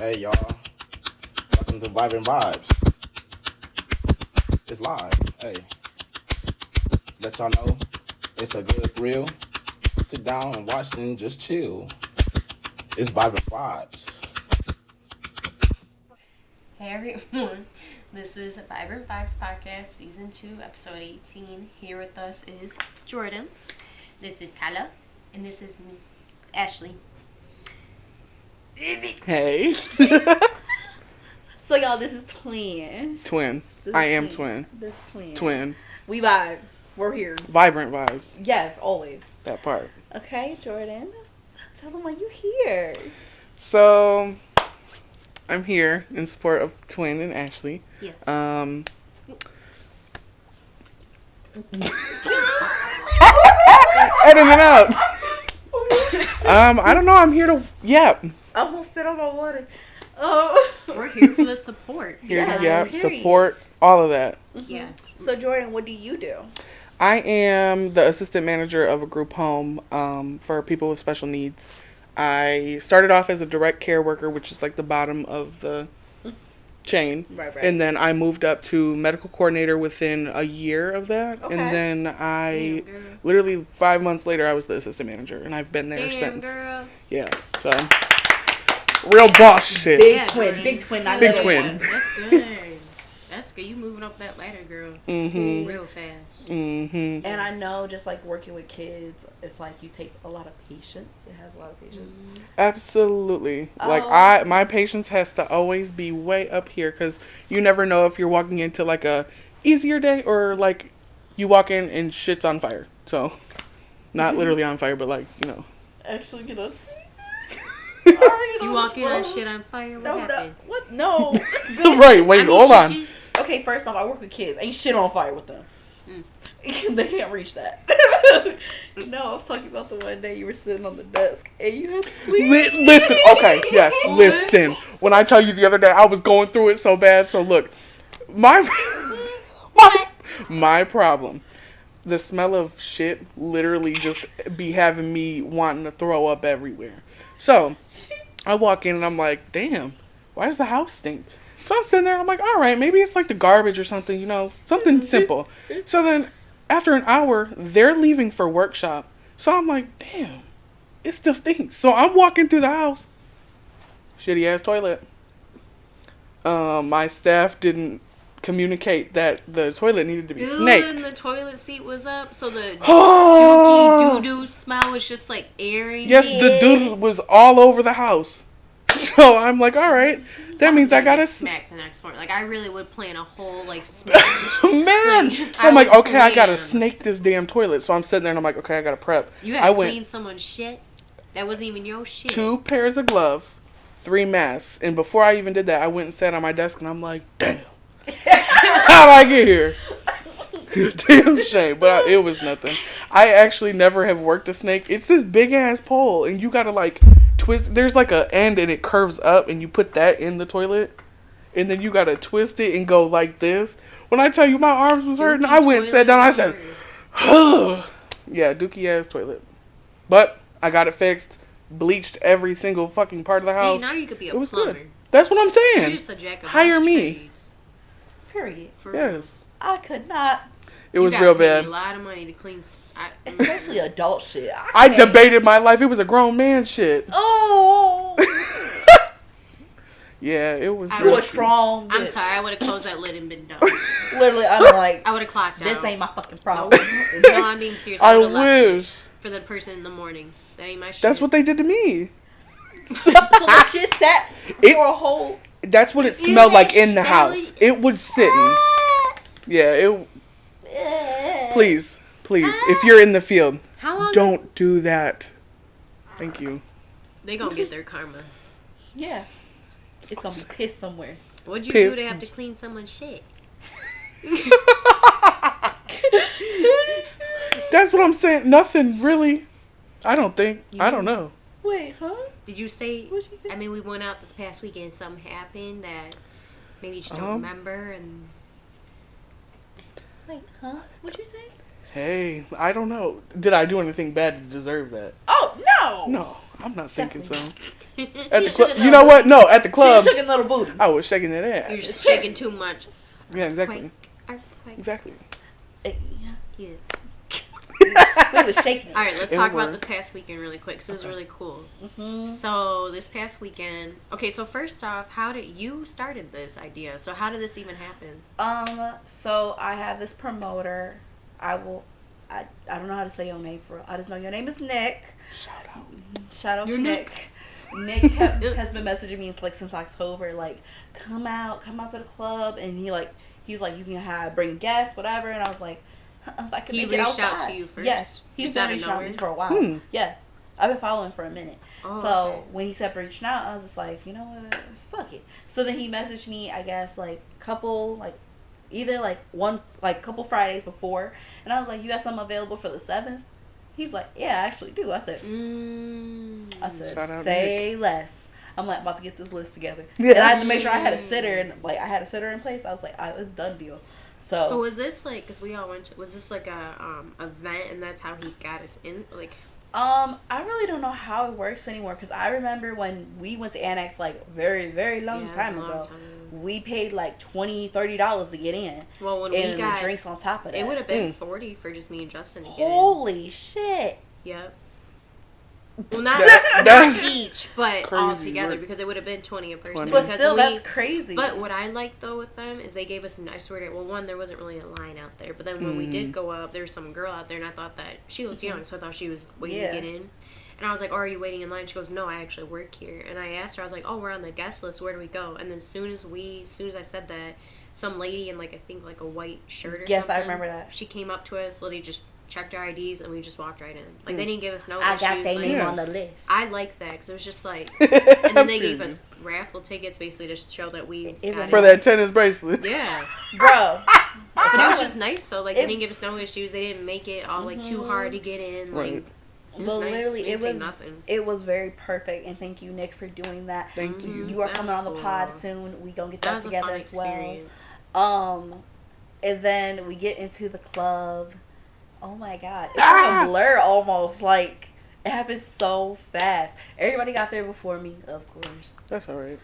Hey y'all, welcome to Vibrant Vibes. It's live. Hey, let y'all know it's a good reel. Sit down and watch and just chill. It's Vibrant Vibes. Hey everyone, this is Vibrant Vibes Podcast, Season 2, Episode 18. Here with us is Jordan, this is Kala, and this is me, Ashley. Hey. So y'all, this is Twin. Twin. This I is am Twin. This is Twin. Twin. We vibe. We're here. Vibrant vibes. Yes, always. That part. Okay, Jordan. Tell them why you here. So, I'm here in support of Twin and Ashley. Yeah. Edit it out. I don't know. I'm here to yap. I almost spit on my water. We're here for the support. Here Yes, to yap, period. support, all of that. Yeah. So Jordan, what do you do? I am the assistant manager of a group home for people with special needs. I started off as a direct care worker, which is like the bottom of the chain. Right. And then I moved up to medical coordinator within a year of that. Okay. And then I, Damn, girl. literally 5 months later, I was the assistant manager. And I've been there Damn, since. girl. Yeah, so. Real boss shit. Big Yeah, twin, Jordan. big twin, not Big little twin. one. That's good. That's good. You moving up that ladder, girl. Mm-hmm. Real fast. Mm-hmm. And I know, just like working with kids, it's like you take a lot of patience. It has a lot of patience. Absolutely. Like, Oh. my patience has to always be way up here because you never know if you're walking into, like, a easier day or, like, you walk in and shit's on fire. So, not literally on fire, but, like, you know. Actually, get up. You walk in on shit on fire, what happened? What? No. Right, wait, I mean, hold on. you- Okay, first off, I work with kids. Ain't shit on fire with them. They can't reach that. No, I was talking about the one day you were sitting on the desk and you had to clean. Listen, okay, yes, listen. When I tell you the other day, I was going through it so bad. So, look, my problem. The smell of shit literally just be having me wanting to throw up everywhere. So, I walk in and I'm like, damn, why does the house stink? So I'm sitting there, I'm like, all right, maybe it's like the garbage or something, you know, something simple. So then, after an hour, they're leaving for workshop. So I'm like, damn, it still stinks. So I'm walking through the house. Shitty ass toilet. My staff didn't communicate that the toilet needed to be Ew, snaked. and the toilet seat was up, so the Oh! dookie doo-doo smell was just like airy. Yes, the dude was all over the house. So I'm like, all right, that means I gotta smack the next morning. Like, I really would plan a whole, like, smack. man. Like, So I'm I like, would okay, I gotta plan. snake this damn toilet. So I'm sitting there and I'm like, okay, I gotta prep. You I had to went clean someone's shit? That wasn't even your shit. 2 pairs of gloves, 3 masks, and before I even did that, I went and sat on my desk and I'm like, damn, how'd I get here? Damn shame, but it was nothing. I actually never have worked a snake. It's this big ass pole, and you gotta like twist. There's like a end, and it curves up, and you put that in the toilet, and then you gotta twist it and go like this. When I tell you my arms was hurting, I went and sat down. I said, "Ugh." Yeah, dookie ass toilet. But I got it fixed, bleached every single fucking part of the house. See, now you could be a It was plumber. good. That's what I'm You're saying. just a jack of Hire most me. trades. Period. For real. Yes, I could not. it was You gotta real pay me bad. a lot of money to clean. Especially adult shit. I can't. debated my life. It was a grown man shit. Oh. Yeah, it was. I You real a strong bitch. I'm sorry, I would have closed that lid and been done. Literally, I'm like, I would have clocked out. this ain't my fucking No, problem. no, I'm being serious. I I would've left it wish. for the person in the morning. That ain't my shit. That's what they did to me. So the shit sat It- for a whole. That's what it Ew, smelled like that in the smelly- house. It was sitting. Yeah, it. Please, if you're in the field, How long? don't do that. Thank you. They gonna get their karma. Yeah. It's gonna be pissed somewhere. What'd you Piss. do to have to clean someone's shit? That's what I'm saying. Nothing really. I don't think. I don't know. Wait, huh? Did you say? What'd you say? I mean, we went out this past weekend. Something happened that maybe you just don't remember, and Wait, huh? What'd you say? Hey, I don't know. Did I do anything bad to deserve that? Oh, no! No, I'm not thinking so. At the shook club. it You know up. what? No, at the She club, shook a little booty. I was shaking that You're ass. just shaking too much. Yeah, exactly. Quake. Exactly. Yeah. We was shaking it. All right, let's It talk about was. this past weekend really quick. So it was really cool. Mm-hmm. So this past weekend, okay. So first off, how did you started this idea? So how did this even happen? So I have this promoter. I don't know how to say your name for real. I just know your name is Nick. Shout out You're to Nick. Nick has been messaging me like since October, like come out to the club, and he was like you can bring guests, whatever, and I was like, if I can He make it reached out outside. to you first? Yes, he's Just been out of reaching out to me nowhere? for a while. Hmm. Yes, I've been following for a minute. Oh, So okay. when he said reaching out, I was just like, you know what, fuck it. So then he messaged me, I guess couple Fridays before, and I was like, you got something available for the 7th? He's like, yeah, I actually do. I said, Shout out say less. I'm like about to get this list together, Yeah. and I had to make sure I had a sitter in place. I was like, it was a done deal. So was this like, because we all went to, was this like a event and that's how he got us in? Like, I really don't know how it works anymore, because I remember when we went to Annex very, very long Yeah, it was time a long ago, time. we paid like $20-$30 to get in, well, when and we got the drinks on top of that. it would have been 40 for just me and Justin to get Holy shit! in. Yep. Well, not That's each, but all crazy together, work. because it would have been 20 a person. 20. But because still, we- that's crazy. But what I liked though with them is they gave us, I swear to, well, one, there wasn't really a line out there, but then when we did go up, there was some girl out there, and I thought that she looked young, so I thought she was waiting Yeah. to get in. And I was like, oh, are you waiting in line? She goes, no, I actually work here. And I asked her, I was like, oh, we're on the guest list. Where do we go? And then as soon as I said that, some lady in I think a white shirt or Yes, something. I remember that. She came up to us, literally just checked our IDs, and we just walked right in. Like they didn't give us no I issues. got their like, name Yeah. on the list. I like that because it was just like, and then they gave us raffle tickets basically to show that we It got was For in. that tennis bracelet. Yeah, Bro. but it was just nice though. Like It- they didn't give us no issues. They didn't make it all like too hard to get in. Like Right. it was Well, nice. literally, We it paid was nothing. it was very perfect, and thank you, Nick, for doing that. Thank you. You are That coming was on the cool. pod soon. We gonna get That that, was a together fun as well. experience. And then we get into the club. Oh my god, it's like a blur almost. Like it happened so fast. Everybody got there before me, of course. That's all right.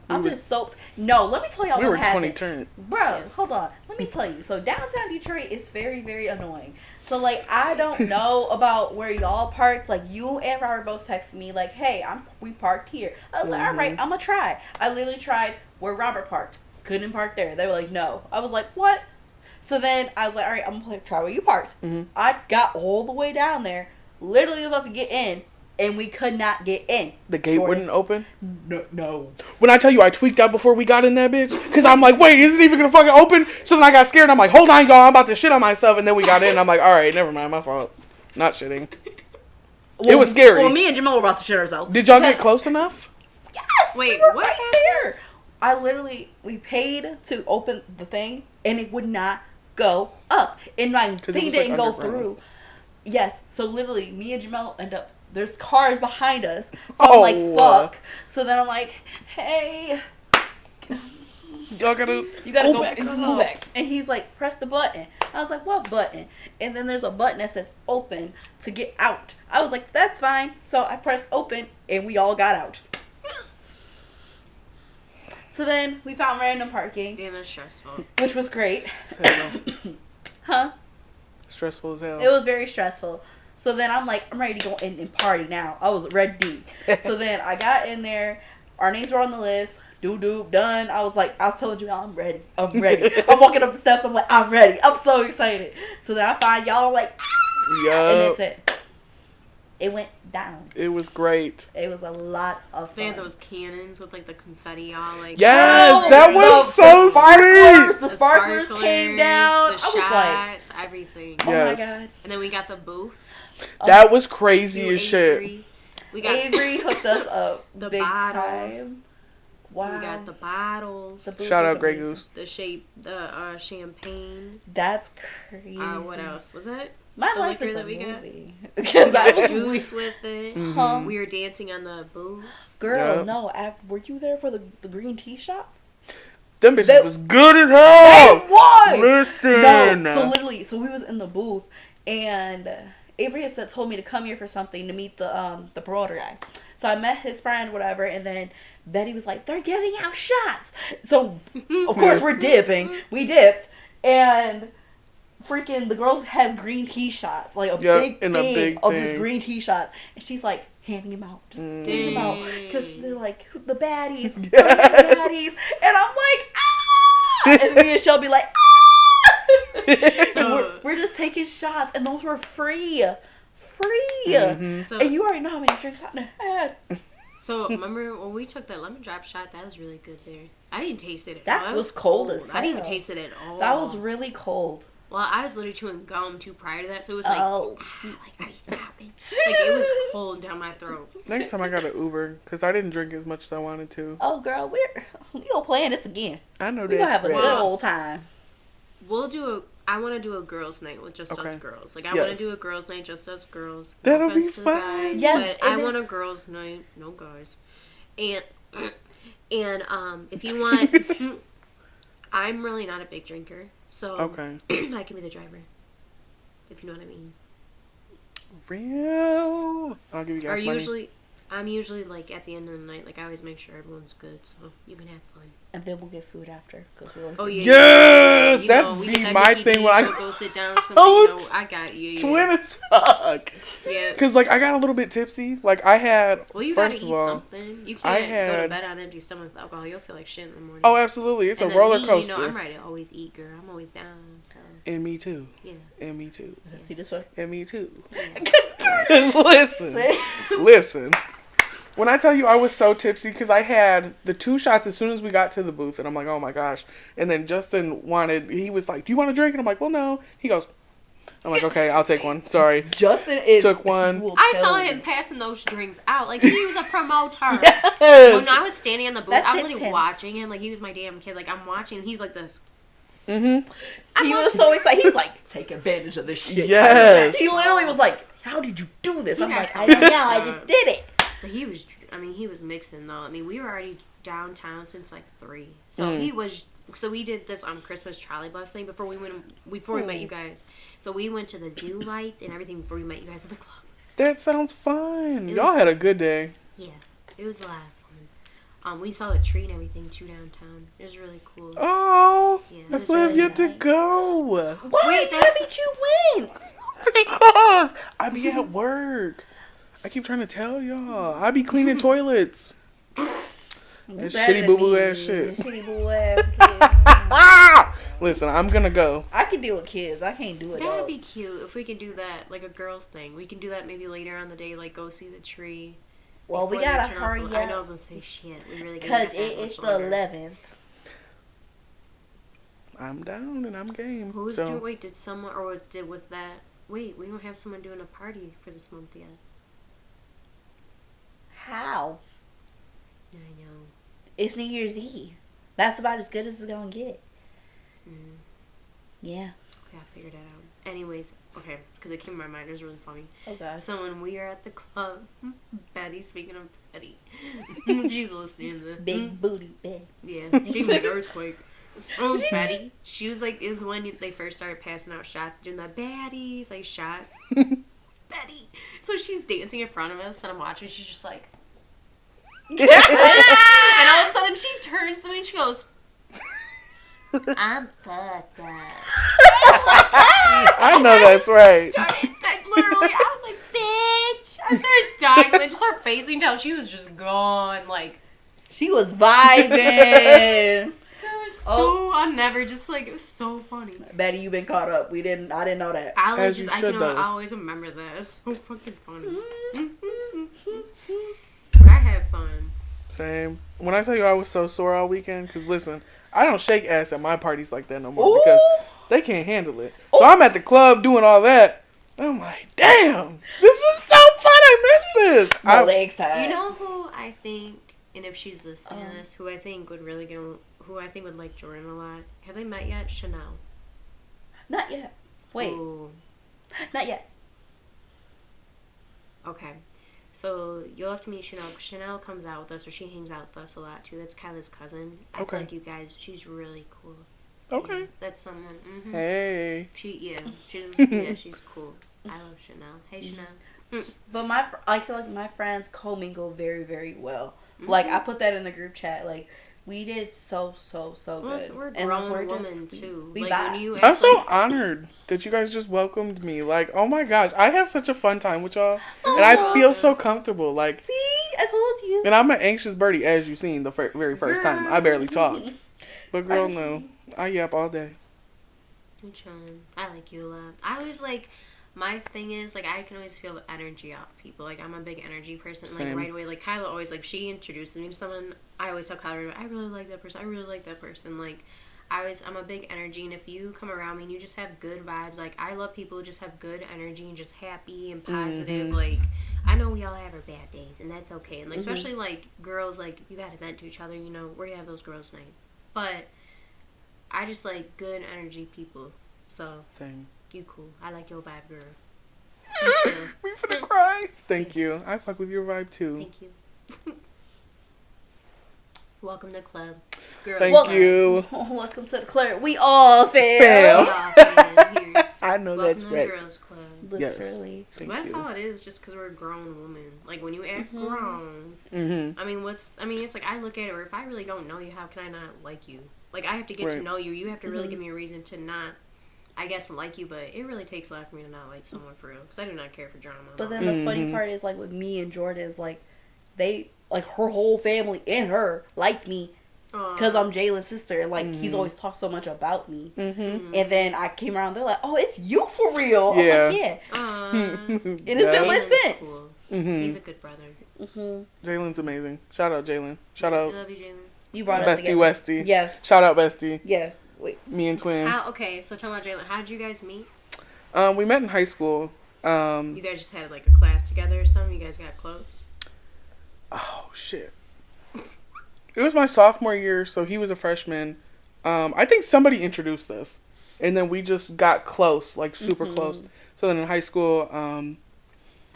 I'm was- just so no. Let me tell y'all We what were 20 happened. turn. Bro, hold on. Let me tell you. So downtown Detroit is very, very annoying. So like I don't know about where y'all parked. Like you and Robert both texted me like, "Hey, we parked here." I was like, "All right, I'm gonna try." I literally tried where Robert parked. Couldn't park there. They were like, "No." I was like, "What?" So then I was like, "All right, I'm gonna try where you parked." I got all the way down there, literally about to get in, and we could not get in. The gate Jordan. wouldn't open. No. When I tell you I tweaked out before we got in that bitch, because I'm like, wait, is it even gonna fucking open? So then I got scared. I'm like, hold on, y'all, I'm about to shit on myself. And then we got in. I'm like, all right, never mind, my fault. Not shitting. It was scary. Well, me and Jamal were about to shit ourselves. Did y'all get Because- close enough? Yes. Wait, we were what right happened? there. We paid to open the thing, and it would not go up, and my 'Cause it thing was, like, didn't go underground. through. Yes, so literally, me and Jamal end up. There's cars behind us, so Oh. I'm like, fuck. So then I'm like, hey, Y'all gotta. you gotta Go go back, back, go go back. back. And he's like, press the button. I was like, what button? And then there's a button that says open to get out. I was like, that's fine. So I pressed open, and we all got out. So then we found random parking, Damn, that's stressful. which was great. Huh? Stressful as hell. It was very stressful. So then I'm like, I'm ready to go in and party now. I was ready. So then I got in there. Our names were on the list. Done. I was telling you, I'm ready. I'm walking up the steps. I'm like, I'm ready. I'm so excited. So then I find y'all like, and Yup. that's it. It went down. It was great. It was a lot of They fun. had those cannons with like the confetti all like. Yes, Oh, that was so sparklers, sweet. the sparklers came down. The I was like, shots, everything. oh Yes. my god. And then we got the booth. That was crazy Through as shit. Avery. We got Avery hooked us up The big bottles. time. Wow. We got the bottles. The booth Shout was out Grey amazing. Goose. The champagne. That's crazy. What else was it? My The life liquor is a that we got? movie. Because I was Juice with it. Huh? We were dancing on the booth. Girl, Yep. no. Were you there for the green tea shots? Them bitches They- was good as hell. It was. Listen. No. So literally, we was in the booth, and Avery had told me to come here for something to meet the promoter guy. So I met his friend, whatever, and then Betty was like, they're giving out shots. So, of course, we're dipping. We dipped. And freaking the girls has green tea shots. Like a big thing of just green tea shots. And she's like, handing them out. Just handing them out. Because they're like, the baddies. The baddies. And I'm like, ah! And me and Shelby like, ah! So we're just taking shots. And those were free. So, and you already know how many drinks I had. So remember when we took that lemon drop shot? That was really good there. I didn't taste it at all. That was cold as hell. I didn't even taste it at all. That was really cold. Well, I was literally chewing gum too prior to that, so it was like, like ice popping. Like it was cold down my throat. Next time I got an Uber, because I didn't drink as much as I wanted to. Oh, girl, we gonna plan this again. I know that. We gonna have a good old time. I want to do a girls' night with just us girls. Like I want to do a girls' night just us girls. That'll No be offense to fun. guys, Yes, but I want a girls' night, no guys. And if you want, I'm really not a big drinker, so I can be the driver. If you know what I mean. Real. I'll give you guys money. I'm usually like at the end of the night, like I always make sure everyone's good, so you can have fun. And then we'll get food after, cause we always. Oh yeah. Yes, you that's my thing. When I go sit down somewhere, I got you. Twin as fuck. Yeah. Cause like I got a little bit tipsy. Like I had. Well, you gotta eat something. You can't go to bed on empty stomach with alcohol. You'll feel like shit in the morning. Oh, absolutely. It's a roller coaster. You know, I'm ready to always eat, girl. I'm always down. So. And me too. Yeah. And me too. See this way. And me too. Listen. When I tell you I was so tipsy, because I had the 2 shots as soon as we got to the booth, and I'm like, oh my gosh. And then Justin he was like, do you want to drink? And I'm like, well, no. He goes, I'm like, okay, I'll take one. Sorry. Justin took one. I saw him passing those drinks out. Like, he was a promoter. Yes. When I was standing in the booth, I was literally watching him. Like, he was my damn kid. Like, I'm watching, and he's like this. Mm-hmm. He was so excited. He was like, take advantage of this shit. Yes. He literally was like, how did you do this? I'm like, I don't know. I just did it. But he was mixing, though. I mean, we were already downtown since, like, 3. So So we did this on Christmas trolley bus thing before we met you guys. So we went to the zoo lights and everything before we met you guys at the club. That sounds fun. Y'all had a good day. Yeah, it was a lot of fun. We saw the tree and everything too downtown. It was really cool. Oh, yeah, that's where I've yet to go. Why haven't you went? Because I be at work. I keep trying to tell y'all. I be cleaning toilets. That shitty boo boo ass shit. Shitty boo ass kids. Listen, I'm gonna go. I can deal with kids. I can't do it. That'd be cute if we could do that, like a girls thing. We can do that maybe later on the day, like go see the tree. Well, we gotta hurry up. I know I was gonna say shit. We really because it's the 11th. I'm down and I'm game. Who's doing? Wait, did someone was that? Wait, we don't have someone doing a party for this month yet. How? I know. It's New Year's Eve. That's about as good as it's gonna get. Mm. Yeah. We gotta figure that out. Anyways, okay, because it came to my mind. It was really funny. Oh, God. So when we are at the club, Betty, speaking of Betty, she's listening to the Big booty, big. Yeah, she made an earthquake. So Betty, she was like, is when they first started passing out shots, doing the baddies, like shots. Betty. So she's dancing in front of us, and I'm watching. She's just like, and all of a sudden she turns to me and she goes, "I'm fucked up." I know that's right. Literally, I was like, "Bitch!" I started dying, and then just her facing down. She was just gone. Like she was vibing. It was so it was so funny. Betty, you've been caught up. I didn't know that. I always remember that. It was so fucking funny. But I had fun. Same. When I tell you I was so sore all weekend, because listen, I don't shake ass at my parties like that no more because they can't handle it. So I'm at the club doing all that. I'm like, damn, this is so fun. I miss this. My legs tired. You know who I think, and if she's listening to this, who I think would like Jordan a lot. Have they met yet? Chanel. Not yet. Wait. Ooh. Not yet. Okay. So you'll have to meet Chanel. Chanel comes out with us, or she hangs out with us a lot too. That's Kyla's cousin. I feel like you guys. She's really cool. Okay. Yeah, that's someone. Mm-hmm. Hey. She's she's cool. I love Chanel. Hey Chanel. But I feel like my friends commingle very, very well. Like, I put that in the group chat. Like, we did so good. We're And grown like, women too. we Like vibe. when you I'm act so like, honored that you guys just welcomed me. Like, oh my gosh, I have such a fun time with y'all, and I feel so comfortable. Like, See, I told you. and I'm an anxious birdie, as you seen the very first time. I barely talked, but girl, no, I yap all day. I'm chilling. I like you a lot. I always like. My thing is, like, I can always feel the energy off people. Like, I'm a big energy person. Like, Same. right away, like, Kyla always, like, she introduces me to someone. I always tell Kyla, right away, I really like that person. I really like that person. Like, I'm a big energy. And if you come around me and you just have good vibes, like, I love people who just have good energy and just happy and positive. Like, I know we all have our bad days, and that's okay. And, like, especially, like, girls, like, you gotta vent to each other, you know. We're gonna have those girls' nights. But I just like good energy people. So, Same. you cool. I like your vibe, girl. We finna cry. Thank you. I fuck with your vibe too. Thank you. Welcome to club. Girl Thank club. you. Welcome to the club. We all fail. Fail. We all fan here. I know Welcome that's to right. Girls Club. Literally. Thank That's you. how it is, just because we're grown women. Like when you act grown, Mm-hmm. I mean, it's like I look at it, or if I really don't know you, how can I not like you? Like I have to get to Right. know you. You have to really give me a reason to not, I guess, like you. But it really takes a lot for me to not like someone for real, because I do not care for drama. But then the funny part is, like, with me and Jordan is, like, they, like, her whole family and her like me because I'm Jalen's sister. And, like, he's always talked so much about me. Mm-hmm. And then I came around, they're like, oh, it's you for real. Yeah. I'm like, yeah. And And it's been lit since. Cool. Mm-hmm. He's a good brother. Jalen's amazing. Shout out Jalen. Shout I out love you, Jalen. You brought us Bestie together. Westy. Yes. Shout out Bestie. Yes. Wait. Me and Twin. Okay, so tell me about Jalen. How did you guys meet? We met in high school. You guys just had like a class together or something? You guys got close? Oh shit. It was my sophomore year, so he was a freshman. I think somebody introduced us, and then we just got close, like super close. So then in high school,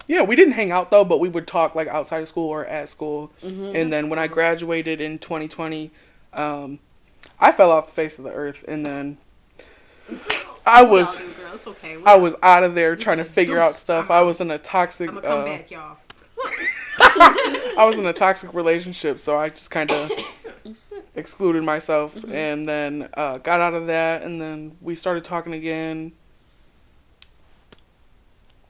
yeah, we didn't hang out though, but we would talk like outside of school or at school. And then when I graduated in 2020, I fell off the face of the earth, and then I We all was do, girl. It's okay. I was out of there trying to figure out stuff. I was in a toxic. I'm gonna come back, y'all. I was in a toxic relationship, so I just kind of excluded myself, and then got out of that, and then we started talking again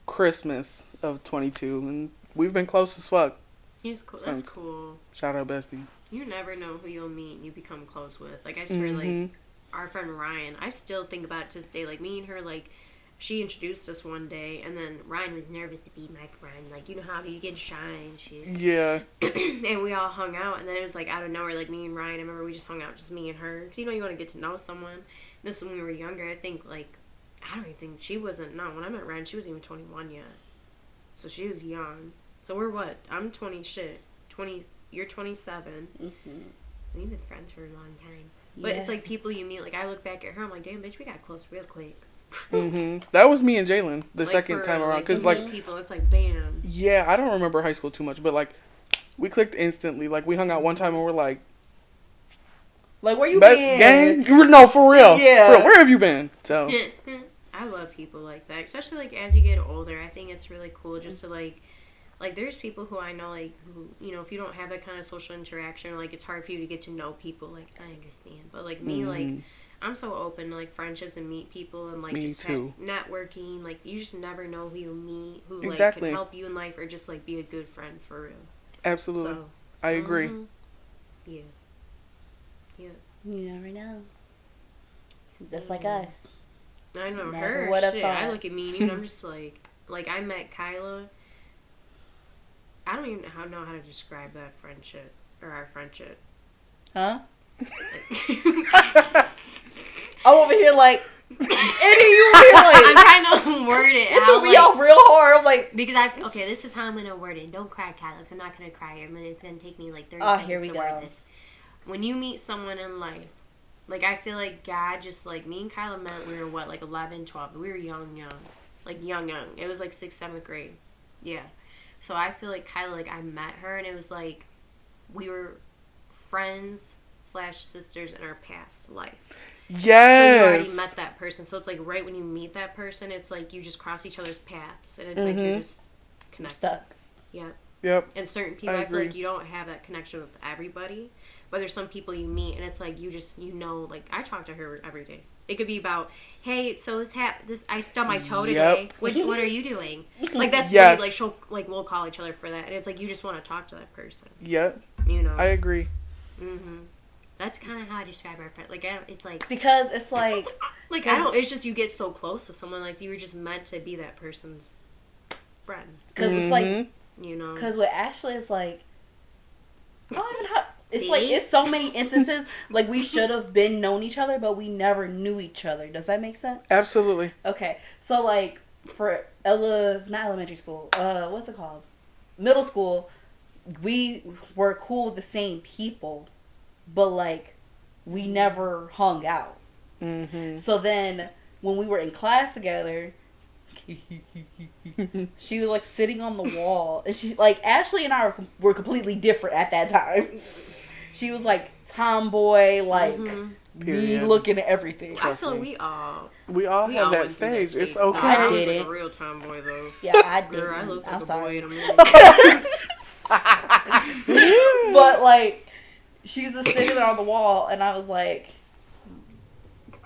Christmas of 22, and we've been close as fuck. He's cool. That's Since- cool. Shout out Bestie. You never know who you'll meet and you become close with. Like, I swear, like, our friend Ryan, I still think about it to this day. Like, me and her, like, she introduced us one day, and then Ryan was nervous to be my friend. Like, you know how you get shy and shit. Yeah. And we all hung out, and then it was, like, out of nowhere, like, me and Ryan, I remember we just hung out, just me and her. Because, you know, you want to get to know someone. This is when we were younger. I think, like, I don't even think she wasn't, no, when I met Ryan, she wasn't even 21 yet. So she was young. So we're what? I'm 20, you're 27. We've been friends for a long time. But it's like people you meet, like I look back at her, I'm like, damn, bitch, we got close real quick. That was me and Jalen the Like, second for, time around, like, because you meet like people, it's like, bam. yeah, I don't remember high school too much, but like we clicked instantly. Like we hung out one time and we're like, Like, where you been? gang? No, for real. Yeah. For real. Where have you been? So I love people like that, especially like as you get older. I think it's really cool just to like there's people who I know, like, who, you know, if you don't have that kind of social interaction, like it's hard for you to get to know people. Like, I understand, but like me, like I'm so open to like friendships and meet people and like Me just too. networking. Like, you just never know who you'll meet, who like Exactly. can help you in life or just like be a good friend for real. absolutely, So I agree. yeah, yeah. You never know. It's just like us. I know Never her. would've Shit, thought. I look at me and even I'm just like I met Kyla. I don't even know how to describe that friendship or our friendship. Huh? Like, I'm over here like, Eddie, you over here I'm like, trying to word it it out threw me off real hard. I'm like, because I feel, okay, this is how I'm gonna word it. Don't cry, Kyla, 'cause I'm not gonna cry. It's gonna take me like 30 Oh, seconds here we to go. word this. When you meet someone in life, like I feel like God just like me and Kyla met. We were what, like 11, 12. We were young, like young. It was like 6th, 7th grade. Yeah. So I feel like Kyla, like I met her and it was like we were friends / sisters in our past life. Yes. So you already met that person. So it's like right when you meet that person, it's like you just cross each other's paths and it's like you're just connect. Stuck. Yeah. Yep. And certain people, I I feel like agree. you don't have that connection with everybody. But there's some people you meet, and it's like you just, like, I talk to her every day. It could be about, hey, so this I stubbed my toe today. Yep. What are you doing? Like, that's Yes. like, she'll, like, we'll call each other for that. And it's like, you just want to talk to that person. Yep. You know? I agree. Mm-hmm. That's kind of how I describe our friend. Like, it's like... Because it's like... Like, I don't... It's just you get so close to someone. Like, you were just meant to be that person's friend. Because it's like... You know? Because with Ashley, it's like... I don't even have... It's See? like, it's so many instances, like, we should have been known each other, but we never knew each other. Does that make sense? Absolutely. Okay. So, like, for not elementary school, what's it called? Middle school, we were cool with the same people, but, like, we never hung out. Mm-hmm. So then, when we were in class together, she was, like, sitting on the wall. And she, like, Ashley and I were completely different at that time. She was, like, tomboy, like, me looking at everything. I feel like we all have that went through stage. It's phase. okay. I was did like it. a real tomboy, though. Yeah, I did. Girl, I look like I'm a sorry. boy in a movie. But, like, she was just sitting there on the wall, and I was, like,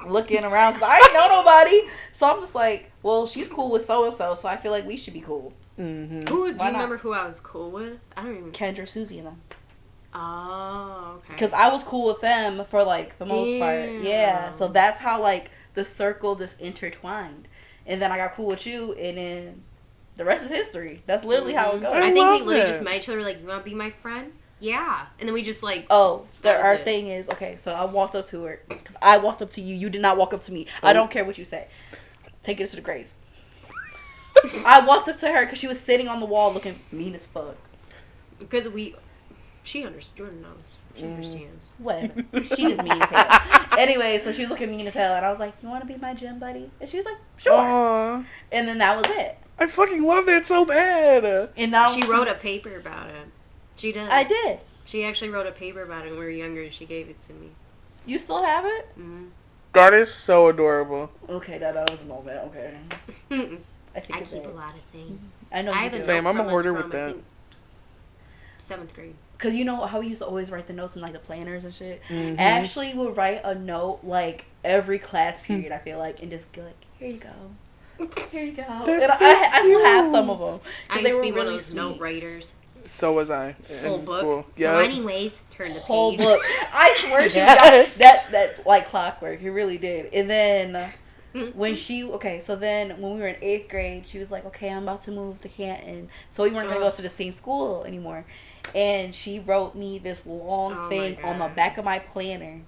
looking around, because I didn't know nobody. So I'm just like, well, she's cool with so-and-so, so I feel like we should be cool. Mm-hmm. Do you Why not? remember who I was cool with? I don't even... Kendra, Susie, and them. Oh, okay. Because I was cool with them for, like, the most part. Yeah. So that's how, like, the circle just intertwined. And then I got cool with you, and then the rest is history. That's literally how it goes. I think we love literally that. just met each other, like, you want to be my friend? Yeah. And then we just, like... Oh, That was our it. thing is, okay, so I walked up to her. Because I walked up to you. You did not walk up to me. I don't care what you say. Take it to the grave. I walked up to her because she was sitting on the wall looking mean as fuck. Because she understands. Jordan knows. She understands. Whatever. She just mean as hell. Anyway, so she was looking mean as hell. And I was like, you want to be my gym buddy? And she was like, sure. Aww. And then that was it. I fucking love that so bad. And now She wrote a paper about it. She did. I did. She actually wrote a paper about it when we were younger, and she gave it to me. You still have it? Mm-hmm. That is so adorable. Okay, that was a moment. Okay. I I keep a lot of things. I know I you have do. a Same, note I'm a from us hoarder from, with I that. think, 7th grade. Because you know how we used to always write the notes in, like, the planners and shit? Mm-hmm. Ashley would write a note, like, every class period, I feel like, and just go, like, here you go. Here you go. That's And so I still have cute. some of them. I used They to were be one of really those sweet. note writers. So was I Whole in book. school. So Yeah. anyways, turn the Whole page. book. I swear to you, Yes. that like clockwork. It really did. And then when when we were in 8th grade, she was like, okay, I'm about to move to Canton. So we weren't going to go to the same school anymore. And she wrote me this long Oh my thing on the God. back of my planner.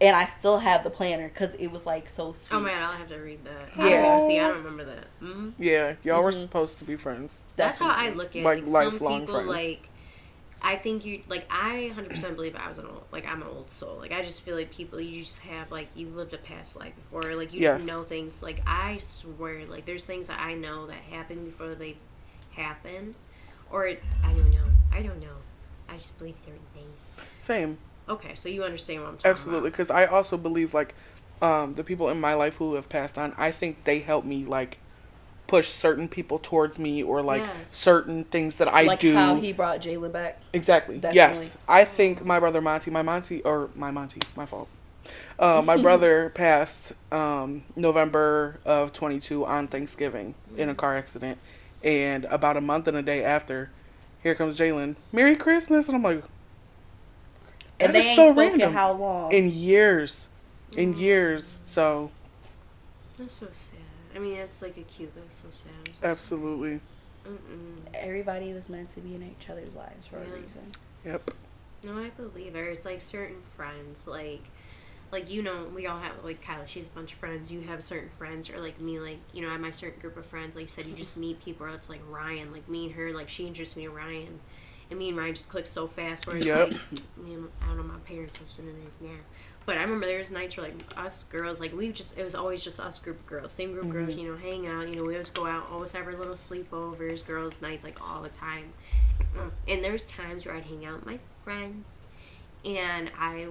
And I still have the planner because it was, like, so sweet. Oh man, I'll have to read that. Yeah. See, I don't remember that. Mm-hmm. Yeah, y'all were supposed to be friends. That's how I Definitely. look at Like, it. Like, some lifelong people, friends. like, I think I 100% believe I'm an old soul. Like, I just feel like people, you just have, like, you've lived a past life before. Like, you Yes. just know things. Like, I swear, like, there's things that I know that happened before they happened. Or, I don't know. I just believe certain things. Same. Okay, so you understand what I'm talking Absolutely. Because I also believe, like, the people in my life who have passed on, I think they help me, like, push certain people towards me or, like, Yes. certain things that I like do. how he brought Jalen back. Exactly. Definitely. Yes. I think my brother my fault. My brother passed November of 22 on Thanksgiving in a car accident. And about a month and a day after, here comes Jalen. Merry Christmas. And I'm like, And that they is ain't so spoken random. how long? In years. So, That's so sad. I mean, it's like a cute, but it's so sad. It's so absolutely. sad. Mm-mm. Everybody was meant to be in each other's lives for a Yeah. reason. Yep. No, I believe her. It's like certain friends, like you know, we all have, like, Kyla, she has a bunch of friends. You have certain friends, or like me, like, you know, I have my certain group of friends. Like you said, you just meet people. Or it's like Ryan, like me and her, like she introduced me to Ryan, and me and Ryan just clicked so fast. Where it's Yep. like, man, I don't know, my parents listen to this now. But I remember there was nights where, like, us girls, like, it was always just us group of girls, same group of girls, you know, hang out, you know, we always go out, always have our little sleepovers, girls' nights, like, all the time. And there's times where I'd hang out with my friends, and I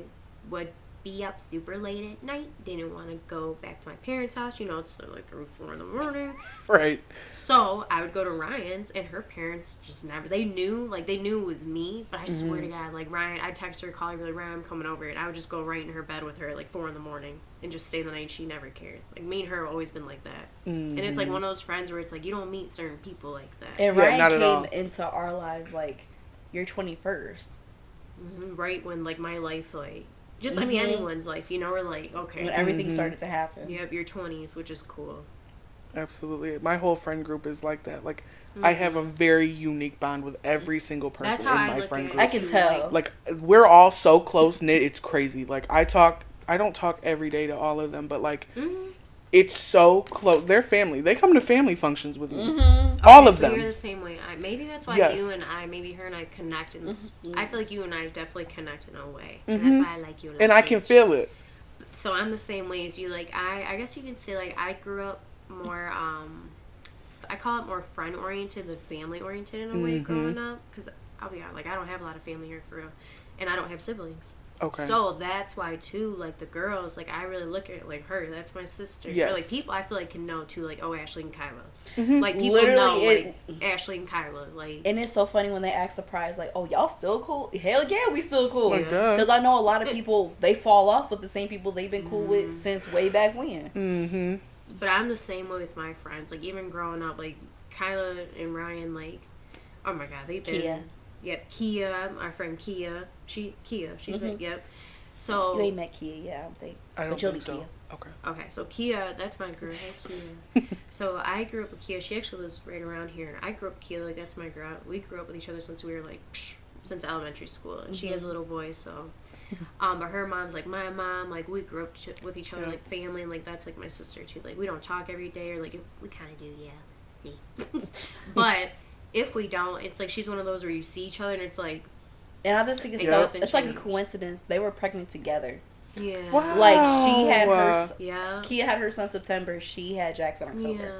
would be up super late at night. Didn't want to go back to my parents' house. You know, it's like 4 in the morning. Right. So I would go to Ryan's, and her parents just never. They knew it was me. But I swear to God, like Ryan, I'd text her, call her, be like, Ryan, I'm coming over, and I would just go right in her bed with her at like 4 in the morning and just stay the night. She never cared. Like me and her have always been like that. And it's like one of those friends where it's like you don't meet certain people like that. And Yeah, Ryan not at all. came into our lives like your 21st. Right when like my life, like just I mean anyone's life, you know, we're like okay, When everything started to happen. you have your 20s, which is cool. Absolutely. My whole friend group is like that. Like, I have a very unique bond with every single person That's in how I my look friend at group. I can tell. Like, we're all so close knit, it's crazy. Like, I don't talk every day to all of them, but like, it's so close. They're family. They come to family functions with me. All of so them. You're the same way. Maybe that's why Yes. you and I, maybe her and I connect. And I feel like you and I definitely connect in a way. And that's why I like you. And I can feel it. So I'm the same way as you. Like I guess you could say like I grew up more. I call it more friend oriented than family oriented in a way growing up. Because I'll be honest, like I don't have a lot of family here for real, and I don't have siblings. Okay. So that's why too, like the girls, like I really look at it like her. That's my sister. Yes. Or, like people, I feel like can know too, like Ashley and Kyla. Like people Literally, know like Ashley and Kyla. Like And it's so funny when they act surprised, like, oh, y'all still cool? Hell yeah, we still cool. Like, duh. Because I know a lot of people, they fall off with the same people they've been cool with since way back when. But I'm the same way with my friends. Like even growing up, like Kyla and Ryan, like oh my god, they've been Kia. Yep, Kia, our friend Kia. She's like, yep. So You ain't met Kia yet, I don't think. I don't But you'll think be so. Kia. Okay. okay, so Kia, that's my girl. Hey, Kia. So I grew up with Kia. She actually lives right around here. I grew up with Kia, like that's my girl. We grew up with each other since we were like since elementary school, and she has a little boy, so. But her mom's like my mom. Like we grew up with each other, like family, and like that's like my sister too. Like we don't talk every day, or like we kind of do, yeah. See, but if we don't, it's like she's one of those where you see each other, and it's like And I just think it's Yeah. so, Nothing it's like a changed. coincidence. They were pregnant together. yeah, Wow. Like she had her, yeah, Kia had her son September. She had Jackson October. yeah.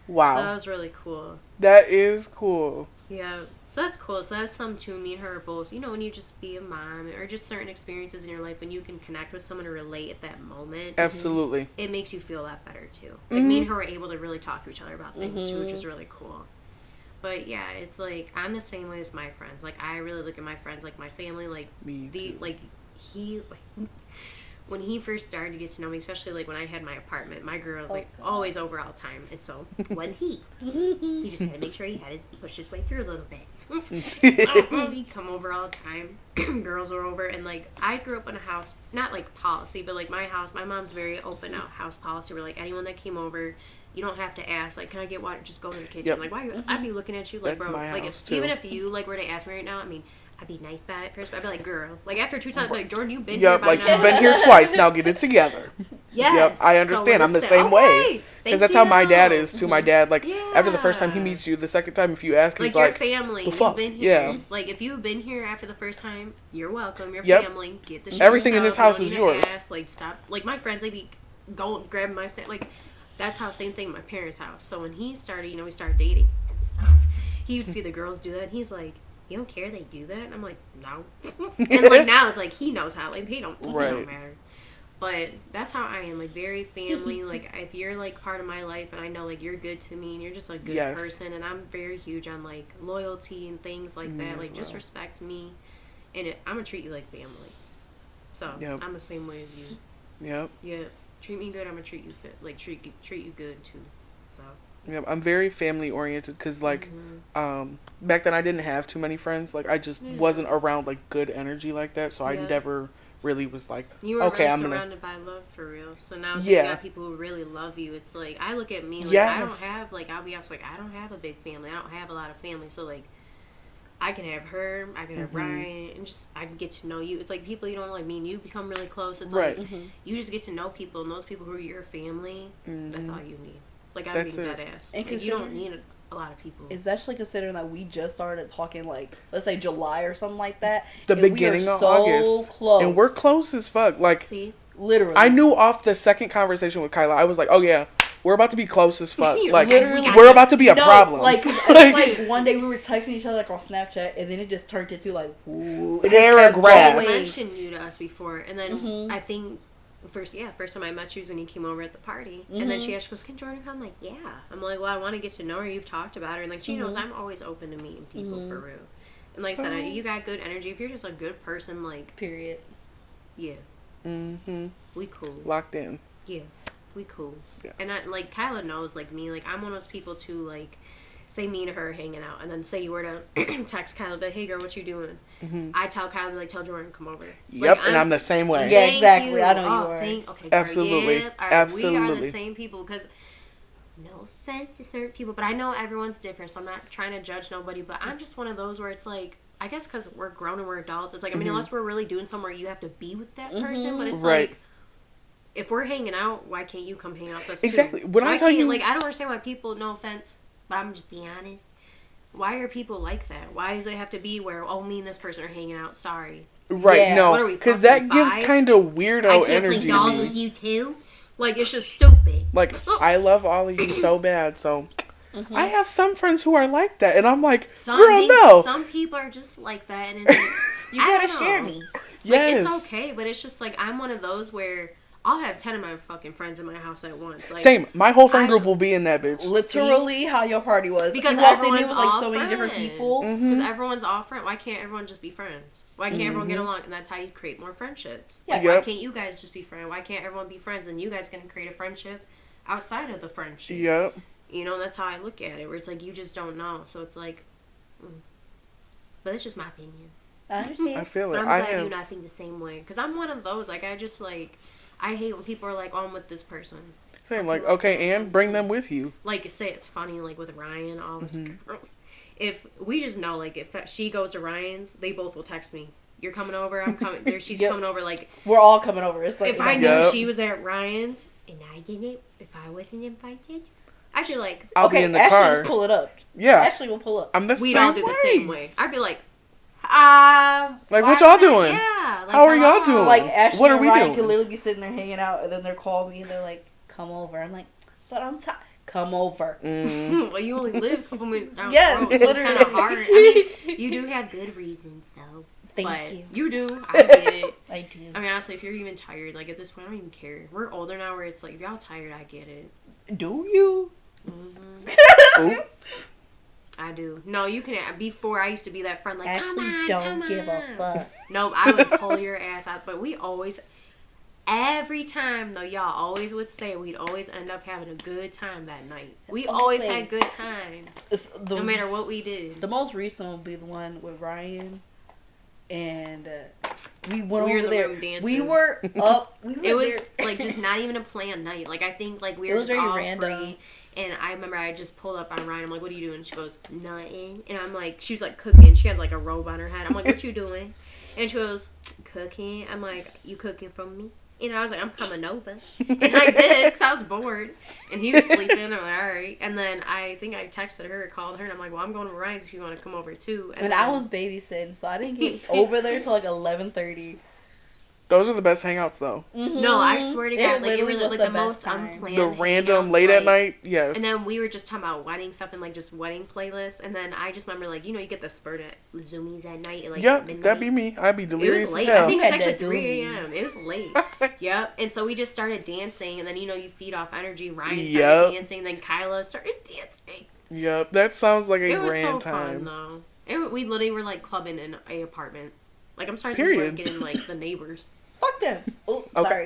Wow. So that was really cool. That is cool. Yeah, so that's cool. So that's something too. Me and her are both, you know, when you just be a mom or just certain experiences in your life when you can connect with someone and relate at that moment, Absolutely. it makes you feel that better too. Like me and her were able to really talk to each other about things too, which is really cool. But yeah, it's like I'm the same way with my friends. Like I really look at my friends like my family. Like Me the too. like he. When he first started to get to know me, especially like when I had my apartment, my girl like always over all the time, and so was he. He just had to make sure he had his push his way through a little bit. So he'd come over all the time. Girls were over, and like I grew up in a house, not like policy, but like my house. My mom's very open out house policy. Where like anyone that came over, you don't have to ask. Like, can I get water? Just go to the kitchen. Yep. Like, why? I'd be looking at you like, That's bro. my Like, house, if, too. even if you like were to ask me right now, I mean. I'd be nice about it at first, but I'd be like, girl. Like, after 2 times, I'd be like, Jordan, you've been here Yep, by like now. you've been here twice. Now get it together. Yes. Yep, I So understand. we're I'm the sa- same way. okay, Because thank that's how my you. dad is too. My dad, like, after the first time he Yeah. meets you, the second time if you ask, he's Like, like, your family. the You've fuck? been here. Yeah. Like, if you've been here after the first time, you're welcome. Your Yep. family. Get the shit Everything in yourself. this You house don't is need to yours. ask. Like, stop. Like, my friends, they be going, grabbing my stand. Like, that's how, same thing at my parents' house. So when he started, you know, we started dating and stuff, he would see the girls do that, and he's like, you don't care they do that? And I'm like, no. And like now it's like he knows how. Like they don't Right. matter. But that's how I am. Like very family. Like if you're like part of my life and I know like you're good to me and you're just a good Yes. person and I'm very huge on like loyalty and things like that. as Like just well. respect me and I'm gonna treat you like family. So Yep. I'm the same way as you. yep, Yeah. Treat me good, I'm gonna treat you treat you good too. So yep. I'm very family oriented because, like, back then I didn't have too many friends. Like, I just wasn't around like good energy like that, so I Yeah. never really was like, you were okay, really I'm gonna. surrounded by love for real. So now Yeah. you got people who really love you. It's like I look at me like I don't Yes. have like I'll be honest like I don't have a big family. I don't have a lot of family. So like I can have her, I can have Ryan, and just I can get to know you. It's like people you don't like me and you become really close. It's Right. like you just get to know people and those people who are your family. That's all you need. Like I'm That's being it. dead ass. And Like, you don't considering- need a lot of people. Especially considering that we just started talking like, let's say July or something like that. The and we are beginning of so August, close. and we're close as fuck. Like, See, Literally. I knew off the second conversation with Kyla, I was like, oh yeah, we're about to be close as fuck. You're Like, literally- we're about to be a problem. Like, 'cause it's like one day we were texting each other like on Snapchat, and then it just turned into like, ooh, it just kept Paragraph. I going. mentioned you to us before, and then I think first time I met you was when you came over at the party, and then she actually goes, "Can Jordan come?" I'm like, "Yeah." I'm like, "Well, I want to get to know her. You've talked about her, and like she knows I'm always open to meeting people for real." And like I said, you got good energy. If you're just a good person, like Period. yeah, we cool. Locked in. Yeah, we cool. Yes. And I, like Kyla knows, like me, like I'm one of those people too. Like, say me and her hanging out, and then say you were to text Kyla, but hey girl, what you doing? I tell Kyla, like, tell Jordan to come over. Yep, Like, and I'm the same way. Yeah, Thank exactly. you. I know you Oh, are. okay, Absolutely. Yep. We are Absolutely. the same people because. No offense to certain people, but I know everyone's different, so I'm not trying to judge nobody. But I'm just one of those where it's like, I guess because we're grown and we're adults, it's like, I mean, unless we're really doing somewhere, you have to be with that person. But it's Right. like, if we're hanging out, why can't you come hang out with us Exactly. too? When I Why tell can't- you- like, I don't understand why people. No offense, but I'm just being honest. Why are people like that? Why does it have to be where me and this person are hanging out? Sorry, Right, Yeah. What are no. we, Because that fucking gives five? kind of weirdo I can't energy play to dolls me. with you too. Like, it's just stupid. Like, I love all of you so bad, so I have some friends who are like that, and I'm like, girl, no. Some people are just like that, and it's, You I gotta don't share know. me. Like, Yes. it's okay, but it's just like I'm one of those where I'll have 10 of my fucking friends in my house at once. Like, Same. My whole friend I group don't- will be in that bitch. Literally how your party was. Because you walked in everyone's there with like all so many different friends. people. Because everyone's all friends. Why can't everyone just be friends? Why can't everyone get along? And that's how you create more friendships. Yeah. Like, why Yep. can't you guys just be friends? Why can't everyone be friends? And you guys can create a friendship outside of the friendship. Yep. You know, that's how I look at it. Where it's like you just don't know. So it's like, but it's just my opinion. I understand. I feel But it. I'm I glad you have. not think the same way. Because I'm one of those. Like, I just like, I hate when people are like, "Oh, I'm with this person." Same. Like, okay, and bring them with you. Like, say it's funny, like with Ryan, all this Mm-hmm. girls. If we just know, like, if she goes to Ryan's, they both will text me. You're coming over. I'm coming. There, she's Yep. coming over. Like, We're all coming over. It's like if I knew Yep. she was at Ryan's and I didn't, if I wasn't invited, I'd be like, I'll okay, be in the Ashley car. just pull it up. Yeah. Ashley will pull up. I'm the we'd same all do way. the same way. I'd be like, Like, what y'all doing? Yeah. Like, How are y'all hello. doing? Like Ashley What are and we Ryan doing? could literally be sitting there hanging out, and then they're calling me and they're like, "Come over." I'm like, "But I'm tired." Come over. Well, you only live a couple minutes down Yes, the road, so it's literally. kind of hard. I mean, you do have good reasons, though. Thank but you. You do. I get it. I do. I mean, honestly, if you're even tired, like at this point, I don't even care. We're older now where it's like, if y'all tired, I get it. Do you? Ooh. I do. No, you can. Before, I used to be that friend, like, Ashley come on, don't come give a on. fuck. No, I would pull your ass out. But we always, every time, though, y'all always would say we'd always end up having a good time that night. We always had Always. good times. It's the, No matter what we did. the most recent will be the one with Ryan, and we went We were in over the there. room dancing. We were up. We were It was there. like just not even a planned night. Like I think like we It were was just very all random. free. And I remember I just pulled up on Ryan. I'm like, "What are you doing?" She goes, "Nothing." And I'm like, she was like cooking. She had like a robe on her head. I'm like, "What you doing?" And she goes, "Cooking." I'm like, "You cooking for me?" And I was like, "I'm coming over." And I did because I was bored. And he was sleeping. I'm like, "All right." And then I think I texted her, called her, and I'm like, "Well, I'm going to Ryan's if you want to come over too." And then, I was babysitting, so I didn't get over there till like 11:30. Those are the best hangouts, though. no, I swear to It God, like it literally really was like the the most best time. unplanned. The random hangouts, late at like- night, yes. And then we were just talking about wedding stuff and like just wedding playlists. And then I just remember like, you know, you get the spurt at Zoomies at night at like Yep, midnight. that'd be me. I'd be It delirious was as late. I hell. think it was Had actually that 3 Zoomies. a.m. It was late. Yep. And so we just started dancing. And then, you know, you feed off energy. Ryan started Yep. dancing. Then Kyla started dancing. Yep, that sounds like a It was so grand fun, time. though. We literally were like clubbing in a apartment. Like, I'm starting Period. to get in like the neighbors. Fuck them. Oh, Okay. sorry.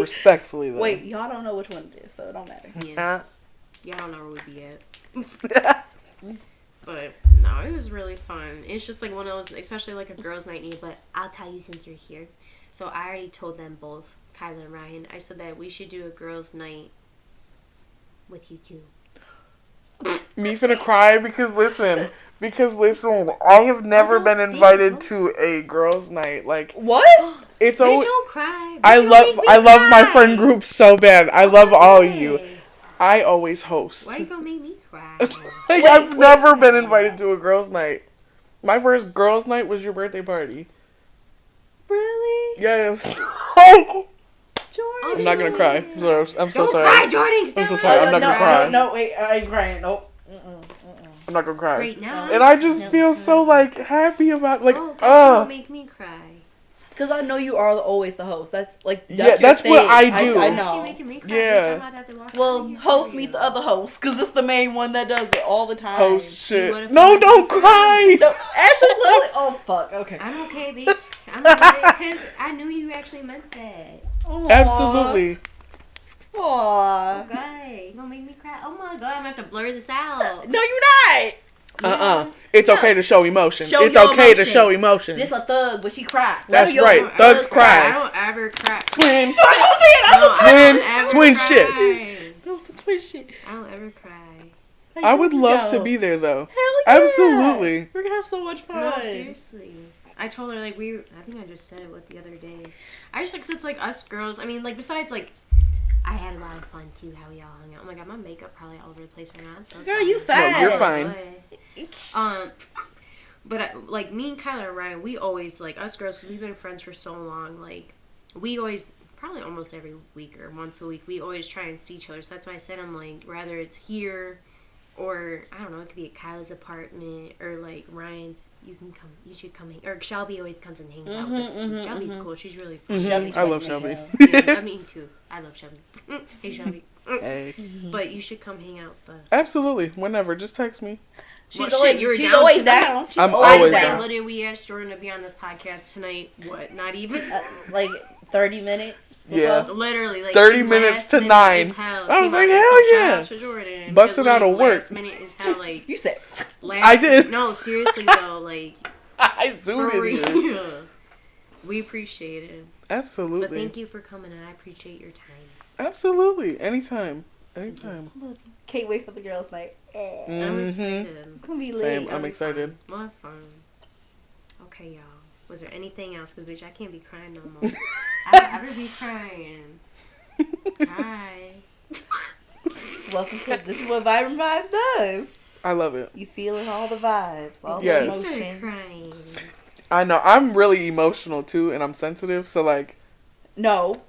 Respectfully, though. Wait, y'all don't know which one it is, so it don't matter. Yeah. Yeah, I don't know where we'd be at. But no, it was really fun. It's just like one of those, especially like a girls' night need. But I'll tell you since you're here. So I already told them both, Kyla and Ryan. I said that we should do a girls' night with you two. Me finna cry because listen, I have never Oh, been babe, invited don't. to a girls' night. Like What? it's Bitch, always. don't cry. I Bitch, don't make me love my cry. friend group so bad. I love all of you. Hey, I always host. why you gonna make me cry? Like, I've never been invited to a girls' night. My first girls' night was your birthday party. Really? Yes. Jordan? Oh, I'm not gonna cry. I'm so Don't sorry. cry, Jordan. I'm so sorry. I'm not gonna cry. No, wait, I ain't crying. Nope. I'm not gonna cry. Right now. And I just No, feel cry. so like happy about like Oh, gosh, don't make me cry. Because I know you are always the host. That's like Yeah, your that's what thing. I do. I She know. making me cry. Yeah. Bitch, I'm about to have to walk Well, out of here host for meet you. the other host because it's the main one that does it all the time. Host what shit. if No, you don't have to cry. No, Ashley's literally. Oh fuck. Okay. I'm okay, bitch. I'm okay because I knew you actually meant that. Aww. Absolutely. Aww. Okay, you gonna make me cry? Oh my god, I'm gonna have to blur this out. No, you're not. It's okay to show emotion. Show It's your okay to emotion. show emotion. This a thug, but she cried. That's Let her right. yo- Thugs I cry. don't ever cry. Twin. That's what I'm saying. That's No, a I Twin- don't ever twin cry. shit. That was a twin shit. I don't ever cry. I would love to be there though. Hell yeah. Absolutely. We're gonna have so much fun. No, seriously. I told her, like, I think I just said it the other day. I just, like, 'cause it's, like, us girls. I mean, like, besides, like, I had a lot of fun, too, how we all hung out. Oh, my God, my makeup probably all over the place right now. I'm so Girl, sorry. you fine. No, you're fine. But like, me and Kyler and Ryan, we always, like, us girls, because we've been friends for so long, like, we always, probably almost every week or once a week, we always try and see each other. So that's why I said, I'm like, rather it's here or, I don't know, it could be at Kyla's apartment or, like, Ryan's. You should come hang. Or Shelby always comes and hangs out with us too. Shelby's cool. She's really fun. Shelby's I love funny as Shelby. hell. Yeah, I mean too. I love Shelby. Hey Shelby. Hey. But you should come hang out with us. Absolutely. Whenever. Just text me. Well, shit, you were down always to down. She's I'm always always down. Literally, we asked Jordan to be on this podcast tonight. What? Not even. Like 30 minutes. Yeah. Literally, like 30 the minutes last to minute 9. is hell. I was He like, wanted hell some yeah. shout out to Jordan. Busted out of work. Last minute is how, like. You said. Last, I did. No, seriously though, like. I For zoomed in here. real. We appreciate it. Absolutely. But thank you for coming, and I appreciate your time. Absolutely. Anytime. Anytime. Can't wait for the girls' night. I'm Mhm. excited. It's gonna be lit. Same. I'm excited. We'll have fun. Okay, y'all. Was there anything else? Because, bitch, I can't be crying no more. I don't ever be crying. Hi. Welcome to this is what Vibrant Vibes does. I love it. You feeling all the vibes, all Yes. the She started emotion. crying. I know. I'm really emotional too, and I'm sensitive. So like, No,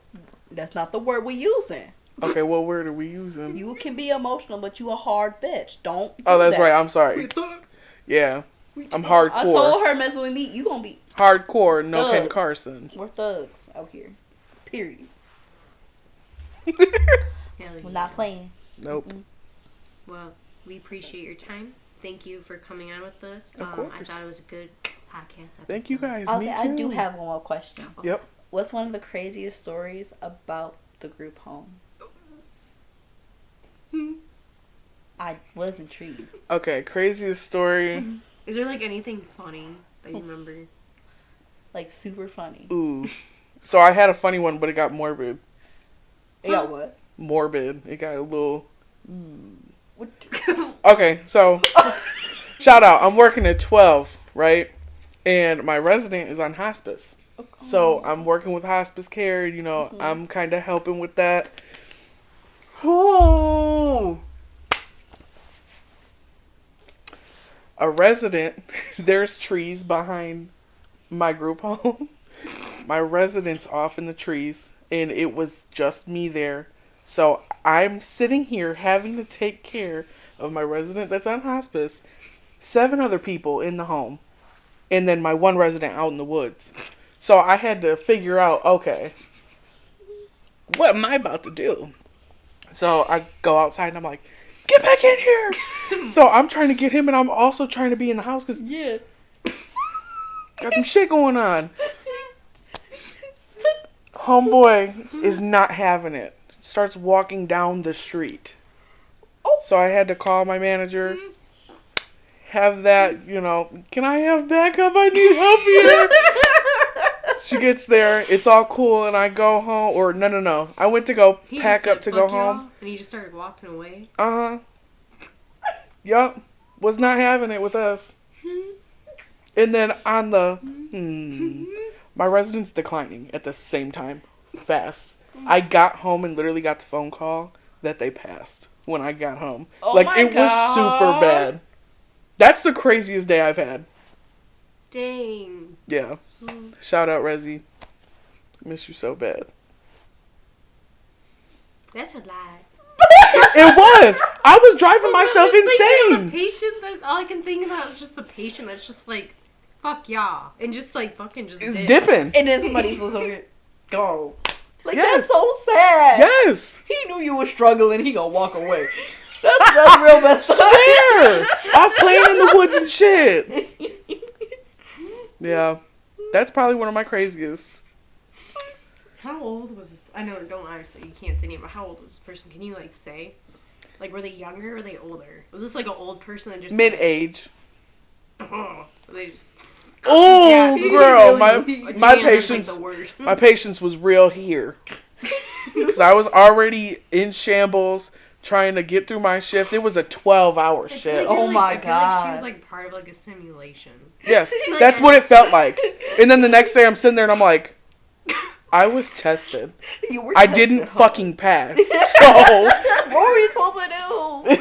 that's not the word we're using. okay, what word are we using? You can be emotional, but you a hard bitch. Don't. Oh, do that's that. right. I'm sorry. Yeah, I'm I hardcore. told her messing with me, you gonna be. Hardcore. No Thug. Ken Carson. We're thugs out here. Period. Hell yeah. We're not playing. Nope. Well, we appreciate your time. Thank you for coming on with us. Of I course. thought it was a good podcast episode. Thank you guys. I'll Me say too. I do have one more question. Yep. What's one of the craziest stories about the group home? I was intrigued. Okay. Craziest story. Is there, like, anything funny that you remember? Like super funny. Ooh. So I had a funny one, but it got morbid. Yeah, what? Morbid. It got a little. What? Okay, so shout out. I'm working at 12, right? And my resident is on hospice. So I'm working with hospice care, you know, I'm kind of helping with that. Oh. A resident, there's trees behind my group home. My resident's off in the trees, and it was just me there. So I'm sitting here having to take care of my resident that's on hospice, 7 other people in the home, and then my one resident out in the woods. So I had to figure out, okay, what am I about to do? So I go outside and I'm like, get back in here. So I'm trying to get him, and I'm also trying to be in the house because got some shit going on. Homeboy is not having it. Starts walking down the street. So I had to call my manager. Have that, you know, can I have backup? I need help here. She gets there. It's all cool, and I go home. Or no. I went to go He pack just up said, to go "Fuck y'all," home. and he just started walking away. Yup. Was not having it with us. And then on the my resident's declining at the same time. Fast. I got home and literally got the phone call that they passed when I got home. Oh like, my it was super bad. That's the craziest day I've had. Dang. Yeah. Shout out, Resi. Miss you so bad. That's a lie. It was. I was driving myself I'm just thinking of insane. the patient, that all I can think about is just the patient that's just like, fuck y'all. And just like fucking just It's dip. dipping. And then somebody's over here, go. Like, Yes. that's so sad. Yes. He knew you were struggling. He gonna walk away. That's real messed up. Swear. Off playing in the woods and shit. Yeah. That's probably one of my craziest. How old was this? I know, don't obviously, you can't say name, but how old was this person? Can you like say? Like, were they younger or were they older? Was this like an old person that just Mid-age. Oh, so they just. Oh, Yeah, so girl, really- my damn, patience, that's, like, the worst. my patience was real here, because I was already in shambles trying to get through my shift. It was a 12-hour I feel shift. like it was, Oh my I feel like she God. was like part of like a simulation. Yes, that's what it felt like. And then the next day, I'm sitting there and I'm like, I was tested. You were I tested, didn't huh? fucking pass. So What were you supposed to do?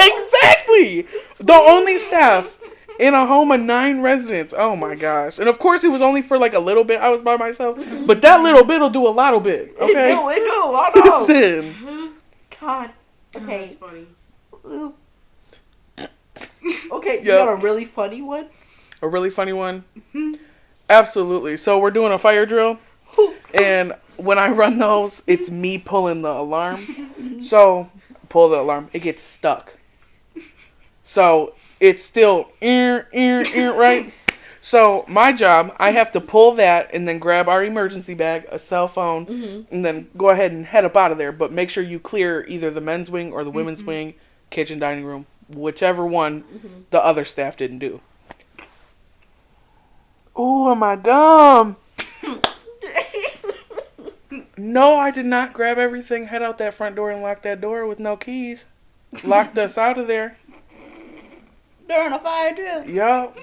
exactly, the only staff in a home of 9 residents. Oh my gosh! And of course, it was only for like a little bit. I was by myself, but that little bit'll do a lot bit. Okay, It do. I know. listen. God. Oh, Okay. that's funny. Okay, you Yep. got a really funny one? A really funny one. Absolutely. So we're doing a fire drill, and when I run those, it's me pulling the alarm. So pull the alarm, it gets stuck. So it's still right. So my job, I have to pull that and then grab our emergency bag, a cell phone, and then go ahead and head up out of there. But make sure you clear either the men's wing or the women's wing, kitchen, dining room, whichever one the other staff didn't do. Oh, am I dumb? No, I did not grab everything, head out that front door and lock that door with no keys. Locked us out of there. During a fire drill. Yup.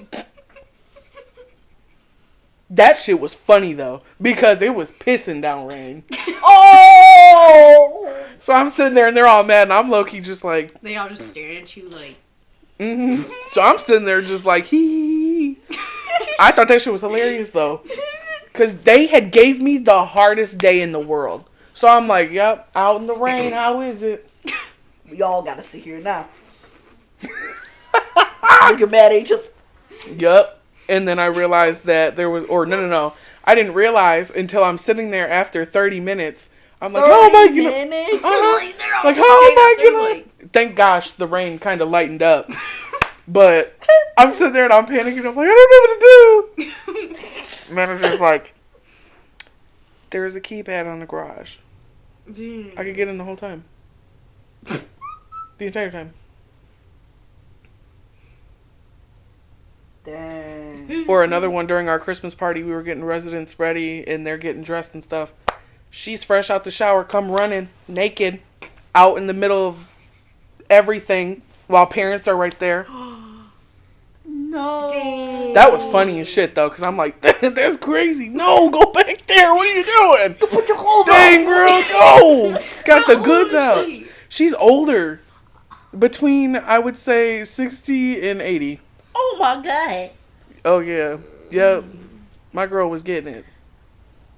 That shit was funny though, because it was pissing down rain. Oh! So I'm sitting there and they're all mad and I'm low-key just like, They all just staring at you like. So I'm sitting there just like, hee. I thought that shit was hilarious though. Because they had gave me the hardest day in the world. So I'm like, yep, out in the rain, how is it? We all gotta sit here now. Looking mad at each other. Yup. And then I realized that there was, or no. I didn't realize until I'm sitting there after 30 minutes. I'm like, how am I gonna? Like, they're all Like, just how am standing I up there, gonna? like, Thank gosh the rain kind of lightened up. But I'm sitting there and I'm panicking. I'm like, I don't know what to do. Manager's like, there's a keypad on the garage. dude. I could get in the whole time. The entire time. Dang. Or another one during our Christmas party, we were getting residents ready and they're getting dressed and stuff. She's fresh out the shower, come running, naked, out in the middle of everything while parents are right there. No. Dang. That was funny as shit though, because I'm like, that's crazy. No, go back there. What are you doing? Put your clothes Dang, on. girl, go. Got the How goods old is out. she? She's older. Between, I would say, 60 and 80. Oh my God. Oh, yeah. Yep. My girl was getting it.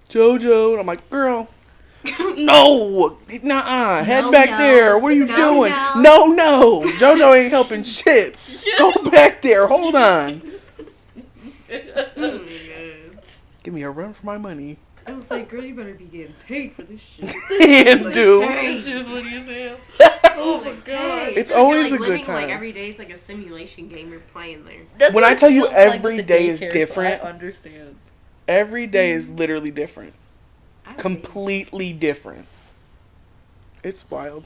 JoJo. And I'm like, girl. No. Nuh-uh. Head No, back no. there. What are you No, doing? no. No. JoJo ain't helping shit. Go back there. Hold on. Oh my God. Give me a run for my money. I was like, girl, you better be getting paid for this shit. And do. Hey. Oh my God. It's always like a good living, time. Like every day, it's like a simulation game you're playing there. That's When what I it tell you feels like every with the day is daycare, so different. I understand. Every day is literally different. I need- Completely different. It's wild.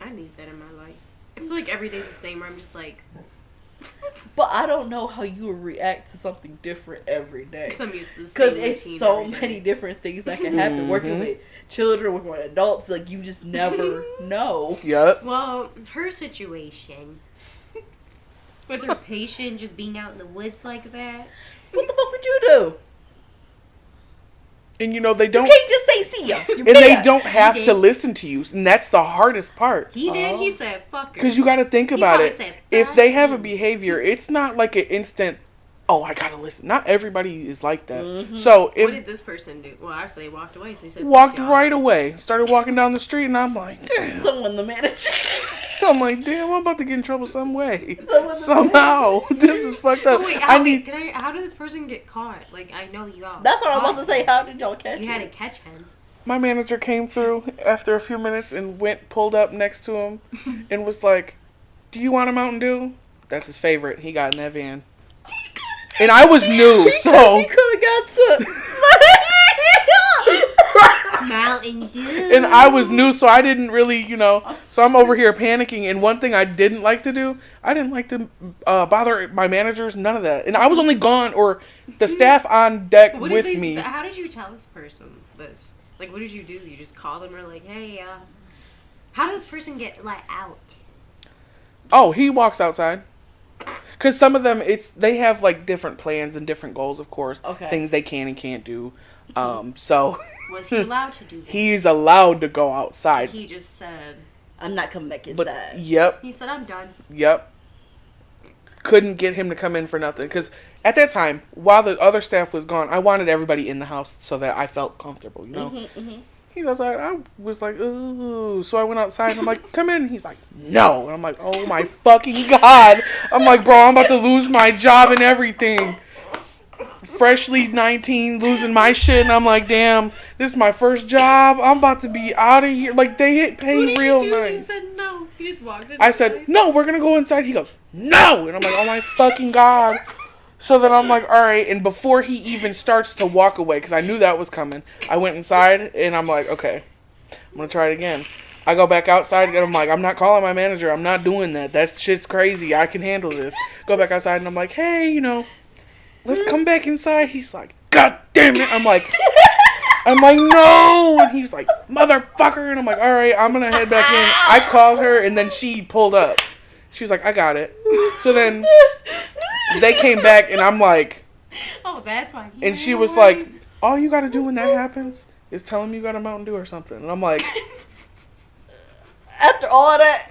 I need that in my life. I feel like every day's the same where I'm just like, But I don't know how you would react to something different every day. because I'm used to the Because same it's routine so every day. many different things that can happen. Working with children, working with adults, like you just never know. Yup. Well, her situation with her patient just being out in the woods like that. What the fuck would you do? And you know, they You don't. can't just say see ya. You And they can't. don't have did. to listen to you. And that's the hardest part. He did. Oh. He said, "Fuck her." Because you got to think He about probably it. said, If "Fuck they have a you." behavior, it's not like an instant oh, I gotta listen. Not everybody is like that. So What if did this person do? Well, actually, they walked away, so he said, walked "Fuck y'all." right away, started walking down the street, and I'm like, damn. Someone the manager. I'm like, damn, I'm about to get in trouble some way. Someone the Somehow. This is fucked up. Oh, wait, I need. how did this person get caught? Like, I know you all. That's what I'm about caught to say. him. How did y'all catch You had to it? catch him. My manager came through after a few minutes and pulled up next to him and was like, do you want a Mountain Dew? That's his favorite. He got in that van. And I was new, so. He could have got to. Mountain Dew. And I was new, so I didn't really, so I'm over here panicking. And one thing I didn't like to do, I didn't like to bother my managers, none of that. And I was only gone, or the staff on deck What with did they me. How did you tell this person this? Like, what did you do? You just called them and were like, hey, how does this person get let out? Oh, he walks outside. Because some of them, they have, like, different plans and different goals, of course. Okay. Things they can and can't do. So... Was he allowed to do that? He's allowed to go outside. He just said... I'm not coming back But, inside. yep. He said, I'm done. Yep. Couldn't get him to come in for nothing. Because at that time, while the other staff was gone, I wanted everybody in the house so that I felt comfortable, He's outside. I was like, ooh. So I went outside and I'm like, come in. He's like, no. And I'm like, oh my fucking God. I'm like, bro, I'm about to lose my job and everything. Freshly 19, losing my shit. And I'm like, damn, this is my first job. I'm about to be out of here. Like, they pay What did real you do? nice. You said no. You just walked in. I said, no, we're going to go inside. He goes, no. And I'm like, oh my fucking God. So then I'm like, all right. And before he even starts to walk away, because I knew that was coming, I went inside and I'm like, okay, I'm going to try it again. I go back outside and I'm like, I'm not calling my manager. I'm not doing that. That shit's crazy. I can handle this. Go back outside and I'm like, hey, let's come back inside. He's like, God damn it. I'm like, no. And he was like, motherfucker. And I'm like, all right, I'm going to head back in. I called her and then she pulled up. She was like, I got it. So then they came back and I'm like, oh, that's why. And she was like, all you got to do when that happens is tell him you got a Mountain Dew or something. And I'm like, After all that.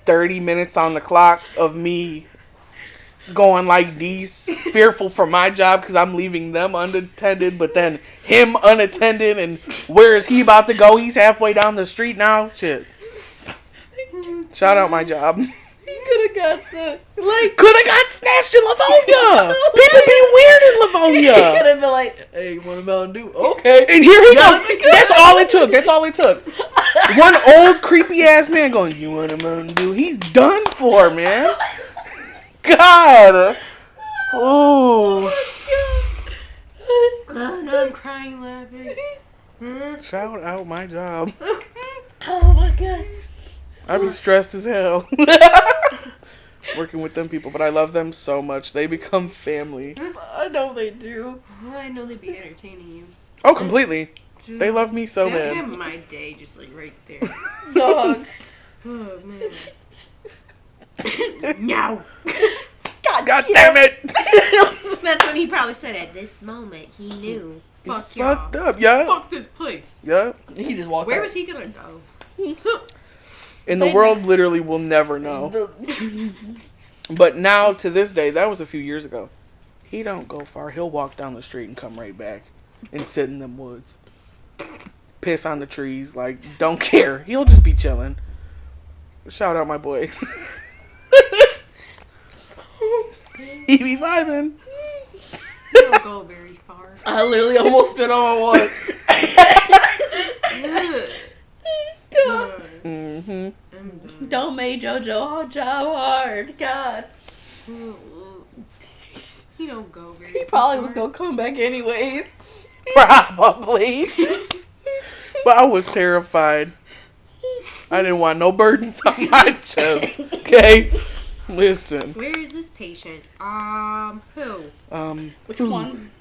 30 minutes on the clock of me going like these, fearful for my job because I'm leaving them unattended, but then him unattended, and where is he about to go? He's halfway down the street now. Shit. Shout out my job. He could have got to, Could have got snatched in Livonia. People be weird in he Livonia. could have been like, hey, you want a Mountain Dew? Okay. And here he goes. That's all it took. That's all it took. One old creepy ass man going, you want a Mountain Dew? He's done for, man. God. Oh. No, I'm crying laughing. Shout out my job. Oh my God. I be stressed as hell. Working with them people, but I love them so much. They become family. I know they do. I know they'd be entertaining you. Oh, completely. They love me so That bad. had my day just like right there. Dog. Oh man. No. God damn it. That's when he probably said at this moment he knew. Fuck y'all. Fucked up, yeah. Fuck this place. Yeah. He just walked Where out. was he gonna go? And the world literally will never know. But now, to this day, that was a few years ago. He don't go far. He'll walk down the street and come right back and sit in them woods. Piss on the trees, like, don't care. He'll just be chilling. Shout out my boy. He be vibing. He don't go very far. I literally almost spit on one. Ugh. God. Mm-hmm. I'm done. Don't make JoJo job hard. God. He don't go very He probably far. was going to come back anyways. Probably. But I was terrified. I didn't want no burdens on my chest. Okay? Listen. Where is this patient? Who? Which one?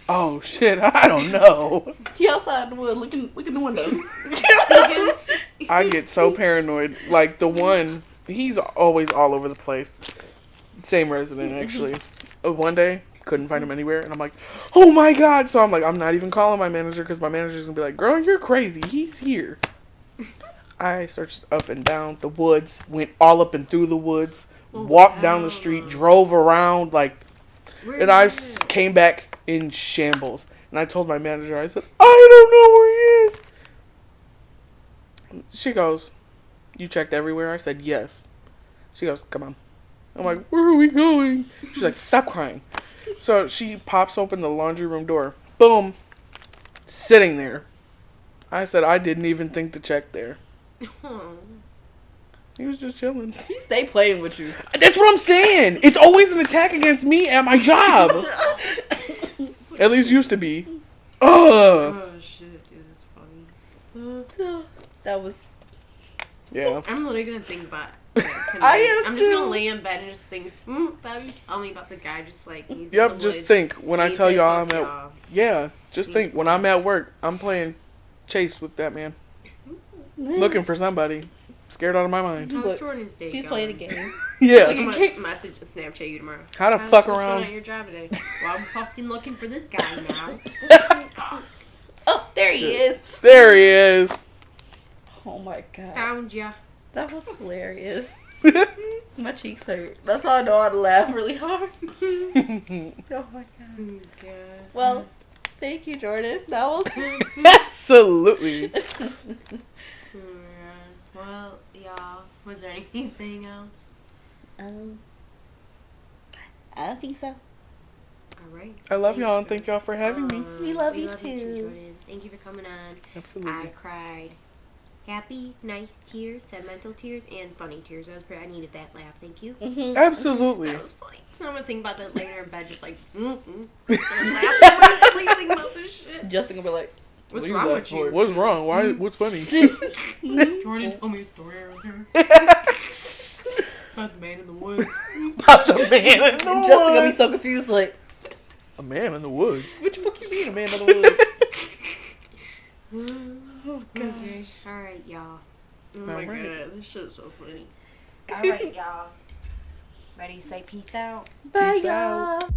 Oh, shit. I don't know. He outside the wood looking in the window. See him? I get so paranoid. Like, the one, he's always all over the place. Same resident, actually. One day, couldn't find him anywhere, and I'm like, oh my God. So I'm like, I'm not even calling my manager, because my manager's going to be like, girl, you're crazy. He's here. I searched up and down the woods, went all up and through the woods, walked down the street, drove around, like, And I came back in shambles. And I told my manager, I said, I don't know where he is. She goes, you checked everywhere? I said, yes. She goes, come on. I'm like, where are we going? She's like, stop crying. So she pops open the laundry room door. Boom. Sitting there. I said, I didn't even think to check there. He was just chilling. He stay playing with you. That's what I'm saying. It's always an attack against me at my job. At least used to be. Ugh. Oh shit, dude, that's funny. That was. Yeah. I'm literally gonna think about that tonight. I am I'm just too. gonna lay in bed and just think, about you tell me about the guy just like he's in Yep, the just woods. think when I He tell said, y'all I'm "Fuck at y'all." yeah, just think when I'm at work, I'm playing chase with that man. Looking for somebody. Scared out of my mind. How's Look, Jordan's day She's going? playing a game. Yeah. I'm gonna message a Snapchat you tomorrow. How to fuck What's going on around. at your job today? Well, I'm fucking looking for this guy now. Oh, there he is. There he is. Oh my god. Found ya. That was hilarious. My cheeks hurt. That's how I know how to laugh really hard. Oh my god. Oh, God. Well, thank you, Jordan. That was. Absolutely. Well, y'all, was there anything else? I don't think so. Alright. I love y'all and thank y'all for having me. We love you too. Jordan. Thank you for coming on. I Absolutely. cried. Happy, nice tears, sentimental tears, and funny tears. I needed that laugh. Thank you. Mm-hmm. Absolutely. That was funny. So I'm gonna think about that later in bed, just like, laughing in my sleep, thinking about this shit. Justin gonna be like, What's "What you wrong laugh with you? What's wrong? Why? What's funny? Jordan, tell me a story earlier about the man in the woods. About the man in the And Justin gonna be woods. so confused, like, A man in the woods. which fuck you mean, a man in the woods? Okay. Alright, y'all. Oh my Alright. god, this shit's so funny. Alright, y'all. Ready to say peace out? Bye, Peace y'all. out.